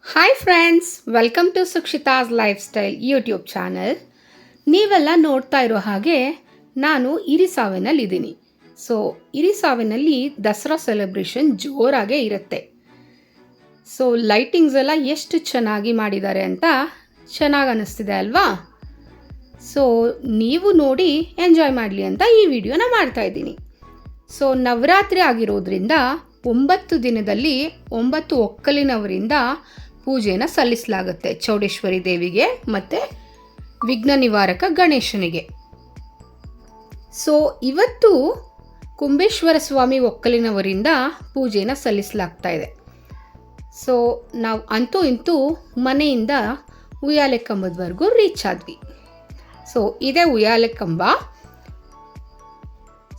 Hi friends, welcome to Sukshitha's lifestyle YouTube channel. ನೀವೆಲ್ಲ ನೋಡ್ತಾ ಇರೋ ಹಾಗೆ ನಾನು ಇರಿಸಾವೆನಲ್ಲಿದ್ದೀನಿ. ಸೊ ಇರಿಸಾವೆನಲ್ಲಿ ದಸರಾ ಸೆಲೆಬ್ರೇಷನ್ ಜೋರಾಗೇ ಇರುತ್ತೆ. ಸೊ ಲೈಟಿಂಗ್ಸ್ ಎಲ್ಲ ಎಷ್ಟು ಚೆನ್ನಾಗಿ ಮಾಡಿದ್ದಾರೆ ಅಂತ ಚೆನ್ನಾಗಿ ಅನ್ನಿಸ್ತಿದೆ ಅಲ್ವಾ? ಸೊ ನೀವು ನೋಡಿ ಎಂಜಾಯ್ ಮಾಡಲಿ ಅಂತ ಈ ವಿಡಿಯೋನ ಮಾಡ್ತಾ ಇದ್ದೀನಿ. ಸೊ ನವರಾತ್ರಿ ಆಗಿರೋದ್ರಿಂದ 9 ದಿನದಲ್ಲಿ 9 ಒಕ್ಕಲಿನವರಿಂದ ಪೂಜೆನ ಸಲ್ಲಿಸಲಾಗುತ್ತೆ ಚೌಡೇಶ್ವರಿ ದೇವಿಗೆ ಮತ್ತು ವಿಘ್ನ ನಿವಾರಕ ಗಣೇಶನಿಗೆ. ಸೊ ಇವತ್ತು ಕುಂಬೇಶ್ವರ ಸ್ವಾಮಿ ಒಕ್ಕಲಿನವರಿಂದ ಪೂಜೆನ ಸಲ್ಲಿಸಲಾಗ್ತಾ ಇದೆ. ಸೊ ನಾವು ಅಂತೂ ಇಂತೂ ಮನೆಯಿಂದ ಉಯ್ಯಾಲೆ ಕಂಬದವರೆಗೂ ರೀಚ್ ಆದ್ವಿ. ಸೊ ಇದೇ ಉಯ್ಯಾಲೆ ಕಂಬ.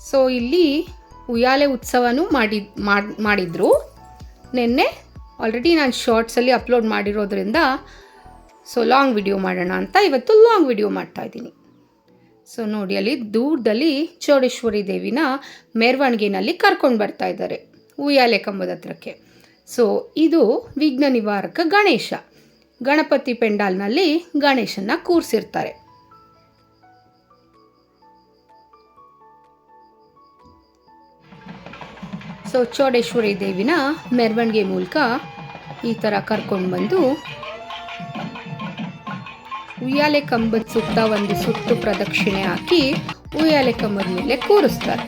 ಸೊ ಇಲ್ಲಿ ಉಯ್ಯಾಲೆ ಉತ್ಸವನೂ ಮಾಡಿದ್ರು. ನಿನ್ನೆ ಆಲ್ರೆಡಿ ನಾನು ಶಾರ್ಟ್ಸಲ್ಲಿ ಅಪ್ಲೋಡ್ ಮಾಡಿರೋದ್ರಿಂದ ಸೊ ಲಾಂಗ್ ವಿಡಿಯೋ ಮಾಡೋಣ ಅಂತ ಇವತ್ತು ಲಾಂಗ್ ವಿಡಿಯೋ ಮಾಡ್ತಾಯಿದ್ದೀನಿ. ಸೊ ನೋಡಿ, ಅಲ್ಲಿ ದೂರದಲ್ಲಿ ಚೌಡೇಶ್ವರಿ ದೇವಿನ ಮೆರವಣಿಗೆನಲ್ಲಿ ಕರ್ಕೊಂಡು ಬರ್ತಾ ಇದ್ದಾರೆ ಉಯ್ಯಾಲೆ ಕಂಬದ ಹತ್ರಕ್ಕೆ. ಸೊ ಇದು ವಿಘ್ನ ನಿವಾರಕ ಗಣೇಶ. ಗಣಪತಿ ಪೆಂಡಾಲ್ನಲ್ಲಿ ಗಣೇಶನ ಕೂರಿಸಿರ್ತಾರೆ. ಸೊ ಚೌಡೇಶ್ವರಿ ದೇವಿನ ಮೆರವಣಿಗೆ ಮೂಲಕ ಈ ಥರ ಕರ್ಕೊಂಡು ಬಂದು ಉಯ್ಯಾಲೆ ಕಂಬದ ಸುತ್ತ ಒಂದು ಸುತ್ತು ಪ್ರದಕ್ಷಿಣೆ ಹಾಕಿ ಉಯ್ಯಾಲೆ ಕಂಬದ ಮೇಲೆ ಕೂರಿಸ್ತಾರೆ.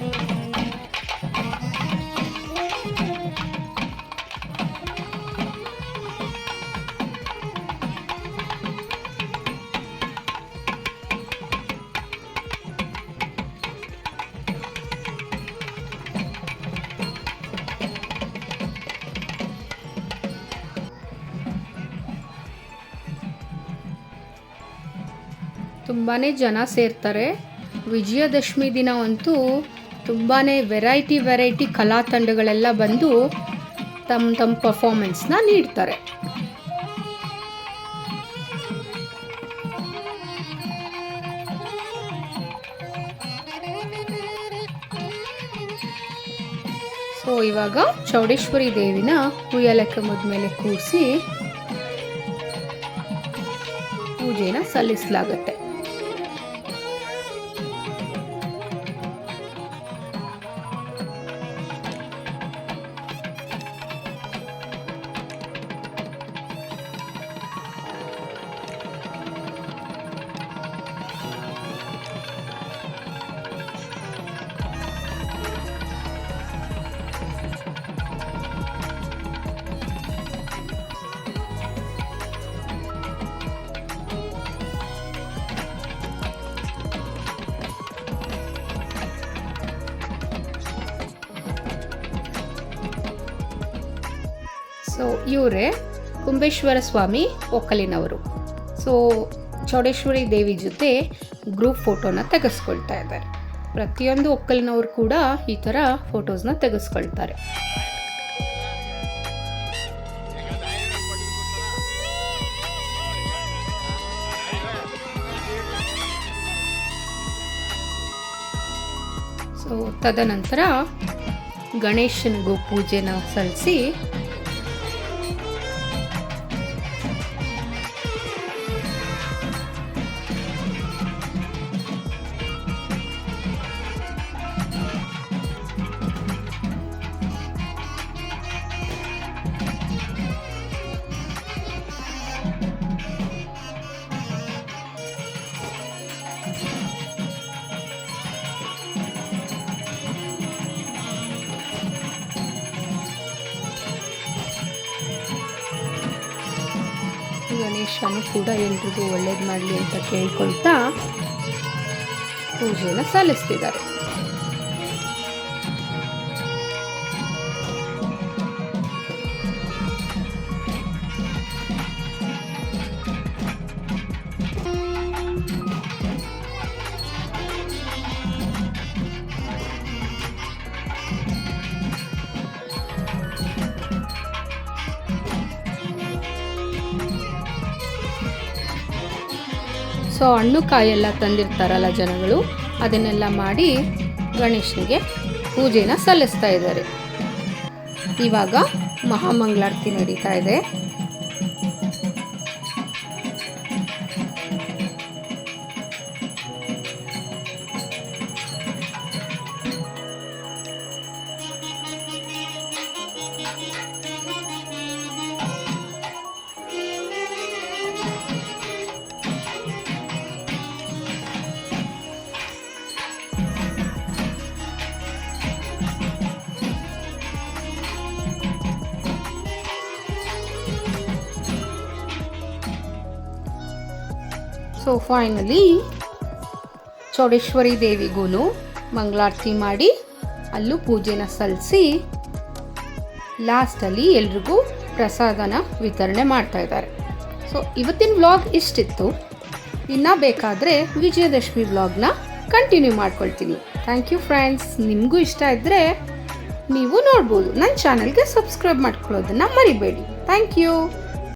ತುಂಬಾ ಜನ ಸೇರ್ತಾರೆ. ವಿಜಯದಶಮಿ ದಿನ ಅಂತೂ ತುಂಬಾ ವೆರೈಟಿ ಕಲಾ ತಂಡಗಳೆಲ್ಲ ಬಂದು ತಮ್ಮ ಪರ್ಫಾರ್ಮೆನ್ಸ್ನ ನೀಡ್ತಾರೆ. ಸೊ ಇವಾಗ ಚೌಡೇಶ್ವರಿ ದೇವಿನ ಉಯ್ಯಾಲೆ ಕಂಬದ ಮೇಲೆ ಕೂರಿಸಿ ಪೂಜೆನ ಸಲ್ಲಿಸಲಾಗುತ್ತೆ. ಸೊ ಇವರೇ ಕುಂಬೇಶ್ವರ ಸ್ವಾಮಿ ಒಕ್ಕಲಿನವರು. ಸೊ ಚೌಡೇಶ್ವರಿ ದೇವಿ ಜೊತೆ ಗ್ರೂಪ್ ಫೋಟೋನ ತೆಗೆಸ್ಕೊಳ್ತಾ ಇದ್ದಾರೆ. ಪ್ರತಿಯೊಂದು ಒಕ್ಕಲಿನವರು ಕೂಡ ಈ ಥರ ಫೋಟೋಸ್ನ ತೆಗೆಸ್ಕೊಳ್ತಾರೆ. ಸೊ ತದನಂತರ ಗಣೇಶನಿಗೂ ಪೂಜೆನ ಸಲ್ಲಿಸಿ ಗಣೇಶನು ಕೂಡ ಎಲ್ರಿಗೂ ಒಳ್ಳೇದು ಮಾಡಲಿ ಅಂತ ಕೇಳ್ಕೊಳ್ತಾ ಪೂಜೆನ ಸಲ್ಲಿಸ್ತಿದ್ದಾರೆ. ಸೊ ಹಣ್ಣು ಕಾಯೆಲ್ಲ ತಂದಿರ್ತಾರಲ್ಲ ಜನಗಳು, ಅದನ್ನೆಲ್ಲ ಮಾಡಿ ಗಣೇಶನಿಗೆ ಪೂಜೆನ ಸಲ್ಲಿಸ್ತಾ ಇದ್ದಾರೆ. ಇವಾಗ ಮಹಾಮಂಗಳಾರತಿ ನಡೀತಾ ಇದೆ. ಸೊ ಫೈನಲಿ ಚೌಡೇಶ್ವರಿ ದೇವಿಗೂ ಮಂಗಳಾರತಿ ಮಾಡಿ ಅಲ್ಲೂ ಪೂಜೆನ ಸಲ್ಲಿಸಿ ಲಾಸ್ಟಲ್ಲಿ ಎಲ್ರಿಗೂ ಪ್ರಸಾದನ ವಿತರಣೆ ಮಾಡ್ತಾ ಇದ್ದಾರೆ. ಸೊ ಇವತ್ತಿನ ವ್ಲಾಗ್ ಇಷ್ಟಿತ್ತು. ಇನ್ನೂ ಬೇಕಾದರೆ ವಿಜಯದಶಮಿ ವ್ಲಾಗ್ನ ಕಂಟಿನ್ಯೂ ಮಾಡ್ಕೊಳ್ತೀನಿ. Thank you friends. ನಿಮಗೂ ಇಷ್ಟ ಇದ್ದರೆ ನೀವು ನೋಡ್ಬೋದು. ನನ್ನ ಚಾನಲ್ಗೆ ಸಬ್ಸ್ಕ್ರೈಬ್ ಮಾಡ್ಕೊಳ್ಳೋದನ್ನು ಮರಿಬೇಡಿ. Thank you.